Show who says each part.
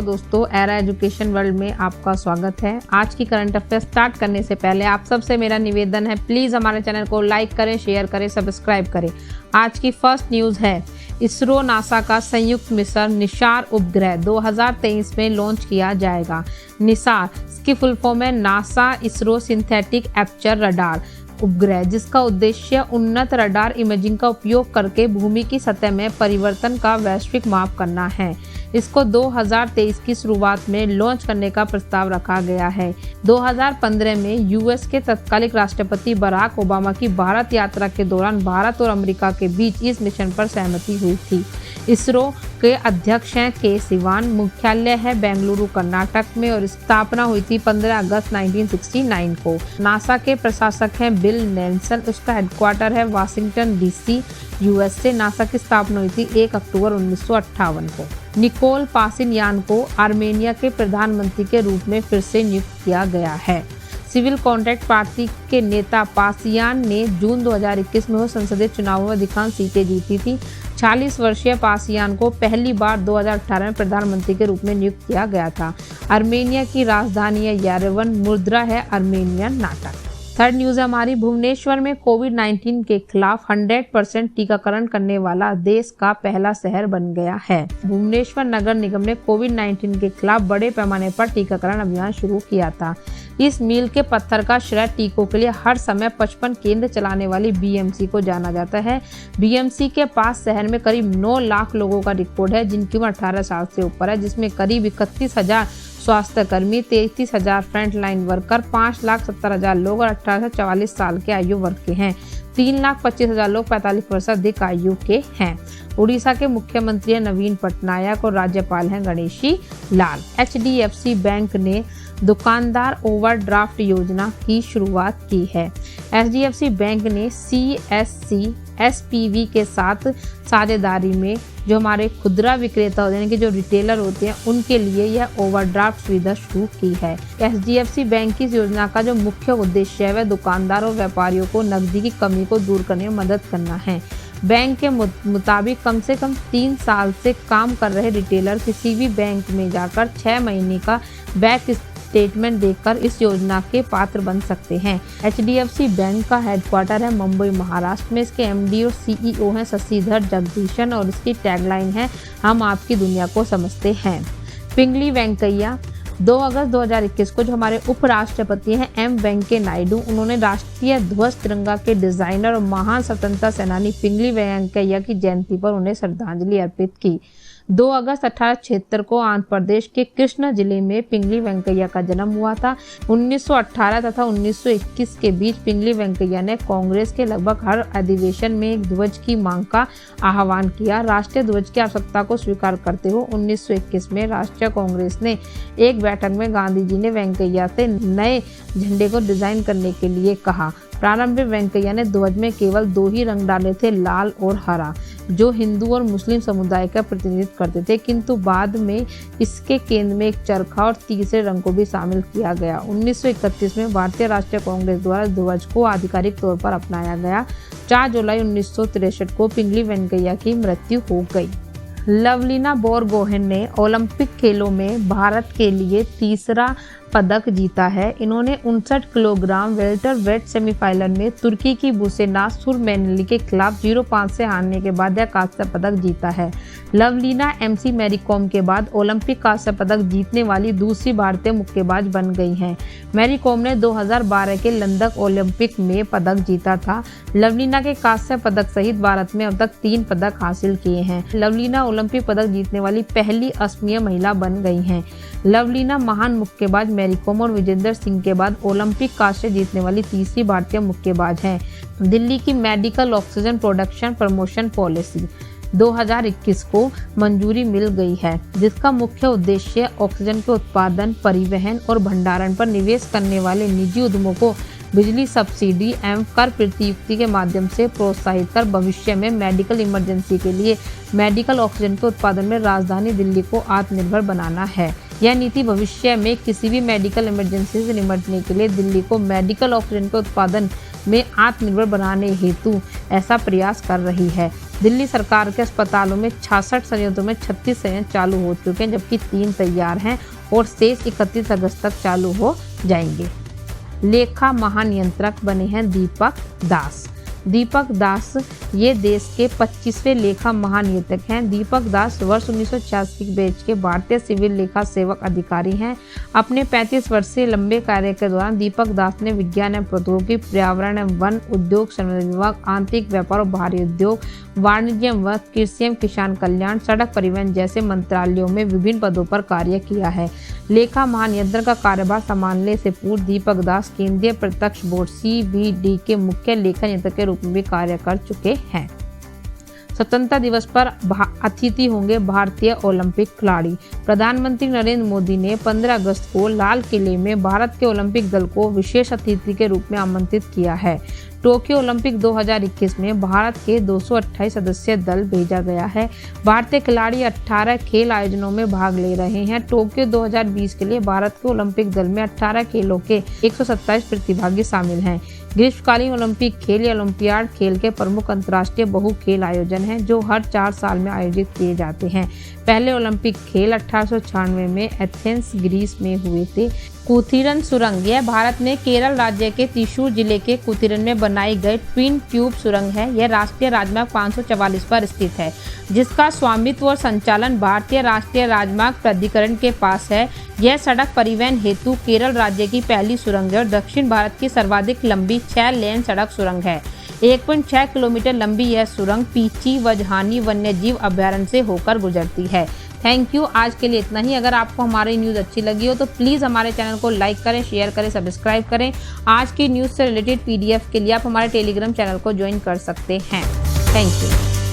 Speaker 1: दोस्तों, era education world में आपका स्वागत है। आज की करंट अफेयर स्टार्ट करने से पहले आप सबसे मेरा निवेदन है, प्लीज हमारे चैनल को लाइक करें, शेयर करें, सब्सक्राइब करें। आज की फर्स्ट न्यूज है, इसरो नासा का संयुक्त मिशन निसार उपग्रह 2023 में लॉन्च किया जाएगा। निसार इसकी फुल फॉर्म है NASA ISRO synthetic aperture radar उपग्रह, जिसका उद्देश्य उन्नत रडार इमेजिंग का उपयोग करके भूमि की सतह में परिवर्तन का वैश्विक माप करना है। इसको 2023 की शुरुआत में लॉन्च करने का प्रस्ताव रखा गया है। 2015 में यूएस के तत्कालिक राष्ट्रपति बराक ओबामा की भारत यात्रा के दौरान भारत और अमेरिका के बीच इस मिशन पर सहमति हुई थी। इसरो के अध्यक्ष हैं के सिवान, मुख्यालय है बेंगलुरु कर्नाटक में और स्थापना हुई थी 15 अगस्त 1969 को। नासा के प्रशासक हैं बिल नेल्सन, उसका हेडक्वार्टर है वाशिंगटन डीसी यूएसए। नासा की स्थापना हुई थी 1 अक्टूबर 1958 को। निकोल पाशिनयान को आर्मेनिया के प्रधानमंत्री के रूप में फिर से नियुक्त किया गया है। सिविल कॉन्ट्रैक्ट पार्टी के नेता पासियान ने जून 2021 में हुए संसदीय चुनावों में अधिकांश सीटें जीती थी। 40 वर्षीय पासियान को पहली बार 2018 में प्रधानमंत्री के रूप में नियुक्त किया गया था। आर्मेनिया की राजधानी है येरेवन, मुद्रा है आर्मेनियन नाटक। थर्ड न्यूज है हमारी, भुवनेश्वर में कोविड-19 के खिलाफ 100% टीकाकरण करने वाला देश का पहला शहर बन गया है। भुवनेश्वर नगर निगम ने कोविड-19 के खिलाफ बड़े पैमाने पर टीकाकरण अभियान शुरू किया था। इस मील के पत्थर का श्रेय टीकों के लिए हर समय 55 केंद्र चलाने वाली बीएमसी को जाना जाता है। बीएमसी के पास शहर में करीब 9 लाख लोगों का रिकॉर्ड है जिनकी उम्र 18 साल से ऊपर है, जिसमें करीब 31,000 स्वास्थ्य कर्मी, 33,000 फ्रंट लाइन वर्कर, 5,70,000 लोग और 18 से 44 साल के आयु वर्ग के हैं। 3,25,000 लोग 45 वर्ष अधिक आयु के हैं। उड़ीसा के मुख्यमंत्री हैं नवीन पटनायक और राज्यपाल हैं गणेशी लाल। एचडीएफसी बैंक ने दुकानदार ओवरड्राफ्ट योजना की शुरुआत की है। एचडीएफसी बैंक ने सीएससी एसपीवी के साथ साझेदारी में जो हमारे खुदरा विक्रेता होते हैं, यानी कि जो रिटेलर होते हैं, उनके लिए यह ओवरड्राफ्ट सुविधा शुरू की है। एचडीएफसी बैंक की इस योजना का जो मुख्य उद्देश्य है वह दुकानदारों और व्यापारियों को नकदी की कमी को दूर करने में मदद करना है। बैंक के मुताबिक कम से कम 3 साल से काम कर रहे रिटेलर किसी भी बैंक में जाकर 6 महीने का बैंक स्टेटमेंट देखकर इस योजना के पात्र बन सकते हैं। एचडीएफसी बैंक का हेडक्वार्टर है मुंबई महाराष्ट्र में। इसके एमडी और सीईओ हैं शशिधर जगदीशन और इसकी टैगलाइन है, हम आपकी दुनिया को समझते हैं। पिंगली वेंकैया 2 अगस्त 2021 को जो हमारे उपराष्ट्रपति हैं एम वेंकैया नायडू, उन्होंने राष्ट्रीय ध्वज तिरंगा के डिजाइनर और महान स्वतंत्रता सेनानी पिंगली वेंकैया की जयंती पर उन्हें श्रद्धांजलि अर्पित की। 2 अगस्त 1876 को आंध्र प्रदेश के कृष्ण जिले में पिंगली वेंकैया का जन्म हुआ था। 1918 तथा 1921 के बीच पिंगली वेंकैया ने कांग्रेस के लगभग हर अधिवेशन में एक ध्वज की मांग का आह्वान किया। राष्ट्रीय ध्वज की आवश्यकता को स्वीकार करते हुए 1921 में राष्ट्रीय कांग्रेस ने एक बैठक में गांधी जी ने वेंकैया से नए झंडे को डिजाइन करने के लिए कहा। प्रारंभ में वेंकैया ने ध्वज में केवल 2 ही रंग डाले थे, लाल और हरा, जो हिंदू और मुस्लिम समुदाय का प्रतिनिधित्व करते थे, किंतु बाद में इसके केंद्र में एक चरखा और तीसरे रंग को भी शामिल किया गया। 1931 में भारतीय राष्ट्रीय कांग्रेस द्वारा ध्वज को आधिकारिक तौर पर अपनाया गया। 4 जुलाई 1963 को पिंगली वेंकैया की मृत्यु हो गई। लवलीना बोरगोहेन ने ओलंपिक खेलों में भारत के लिए तीसरा पदक जीता है। इन्होंने 59 किलोग्राम वेल्टर वेट सेमीफाइनल में तुर्की की बुसेना सुरमेनली के खिलाफ 0-5 से हारने के बाद यह कांस्य पदक जीता है। लवलीना एमसी मैरी कॉम के बाद ओलंपिक कांस्य पदक जीतने वाली दूसरी भारतीय मुक्केबाज बन गई हैं। मैरी कॉम ने 2012 के लंदन ओलंपिक में पदक जीता था। लवलीना के कांस्य पदक सहित भारत में अब तक 3 पदक हासिल किए हैं। लवलीना ओलंपिक पदक जीतने वाली पहली असमिया महिला बन गई हैं। लवलीना महान मुक्केबाज मैरी कॉम और विजेंदर सिंह के बाद ओलंपिक कांस्य जीतने वाली तीसरी भारतीय मुक्केबाज हैं। दिल्ली की medical oxygen production promotion policy 2021 को मंजूरी मिल गई है, जिसका मुख्य उद्देश्य ऑक्सीजन के उत्पादन, परिवहन और भंडारण पर निवेश करने वाले निजी उद्यमों को बिजली सब्सिडी एवं कर प्रतियुक्ति के माध्यम से प्रोत्साहित कर भविष्य में मेडिकल इमरजेंसी के लिए मेडिकल ऑक्सीजन के उत्पादन में राजधानी दिल्ली को आत्मनिर्भर बनाना है। यह नीति भविष्य में किसी भी मेडिकल इमरजेंसी से निपटने के लिए दिल्ली को मेडिकल ऑक्सीजन के उत्पादन में आत्मनिर्भर बनाने हेतु ऐसा प्रयास कर रही है। दिल्ली सरकार के अस्पतालों में 66 संयंत्रों में 36 संयंत्र चालू हो चुके हैं, जबकि 3 तैयार हैं और शेष 31 अगस्त तक चालू हो जाएंगे। लेखा महानियंत्रक बने हैं दीपक दास। दीपक दास ये देश के 25वें लेखा महानियंत्रक हैं। दीपक दास वर्ष 1986 के बैच के भारतीय सिविल लेखा सेवक अधिकारी हैं। अपने 35 वर्षीय लंबे कार्य के दौरान दीपक दास ने विज्ञान एवं प्रौद्योगिकी, पर्यावरण एवं वन, उद्योग संवर्धन विभाग, आंतरिक व्यापार और बाहरी उद्योग, वाणिज्य एवं कृषि एवं किसान कल्याण, सड़क परिवहन जैसे मंत्रालयों में विभिन्न पदों पर कार्य किया है। लेखा महानियंत्रक का कार्यभार संभालने से पूर्व दीपक दास केंद्रीय प्रत्यक्ष बोर्ड CBD के मुख्य लेखा नियंत्रक के रूप में भी कार्य कर चुके हैं। स्वतंत्रता दिवस पर अतिथि होंगे भारतीय ओलंपिक खिलाड़ी। प्रधानमंत्री नरेंद्र मोदी ने 15 अगस्त को लाल किले में भारत के ओलंपिक दल को विशेष अतिथि के रूप में आमंत्रित किया है। टोक्यो ओलंपिक 2021 में भारत के 228 सदस्यीय दल भेजा गया है। भारतीय खिलाड़ी 18 खेल आयोजनों में भाग ले रहे हैं। टोक्यो 2020 के लिए भारत के ओलंपिक दल में 18 खेलों के 127 प्रतिभागी शामिल हैं। ग्रीष्मकालीन ओलंपिक खेल या ओलंपियाड खेल के प्रमुख अंतर्राष्ट्रीय बहु खेल आयोजन हैं जो हर 4 साल में आयोजित किए जाते हैं। पहले ओलंपिक खेल 1896 में एथेंस ग्रीस में हुए थे। कुथिरन सुरंग यह भारत में केरल राज्य के त्रिशूर जिले के कुथिरन में बनाई गई ट्विन ट्यूब सुरंग है। यह राष्ट्रीय राजमार्ग 544 पर स्थित है, जिसका स्वामित्व और संचालन भारतीय राष्ट्रीय राजमार्ग प्राधिकरण के पास है। यह सड़क परिवहन हेतु केरल राज्य की पहली सुरंग है और दक्षिण भारत की सर्वाधिक लंबी 6 लेन सड़क सुरंग है। 1.6 किलोमीटर लंबी यह सुरंग पीची वजहानी वन्यजीव अभयारण्य से होकर गुजरती है। Thank you. आज के लिए इतना ही। अगर आपको हमारी न्यूज़ अच्छी लगी हो तो प्लीज़ हमारे चैनल को लाइक करें, शेयर करें, सब्सक्राइब करें। आज की न्यूज़ से रिलेटेड PDF के लिए आप हमारे टेलीग्राम चैनल को ज्वाइन कर सकते हैं। Thank you.